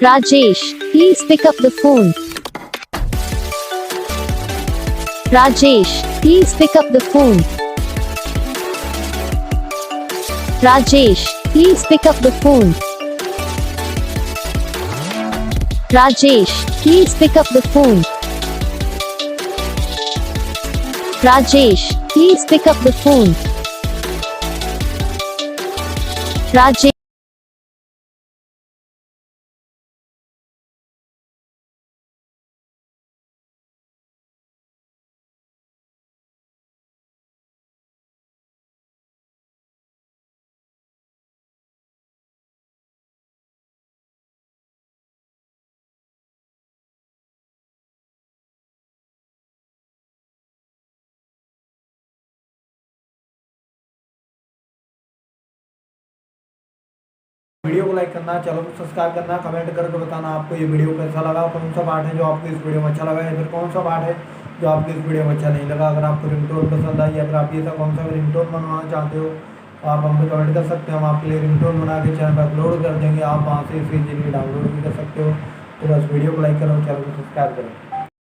Rajesh, please pick up the phone. Rajesh, please pick up the phone. Rajesh, please pick up the phone. Rajesh, please pick up the phone. Rajesh, please pick up the phone. Rajesh. Video को like करना, channel को subscribe करना, comment करके बताना आपको ये video कैसा लगा, कौन सा पार्ट है जो आपको इस वीडियो में अच्छा लगा, या फिर कौन सा पार्ट है जो आपको इस वीडियो में अच्छा नहीं लगा। अगर आपको रिंगटोन पसंद आई, अगर आप ये सब कौन सा रिंगटोन बनवाना चाहते हो तो आप हमको कमेंट कर सकते हैं। हम आपके लिए रिंगटोन बना के चैनल पर अपलोड कर देंगे, आप वहाँ से इसे इजीली डाउनलोड भी कर सकते हो। तो बस वीडियो को लाइक करो, चैनल को सब्सक्राइब करो।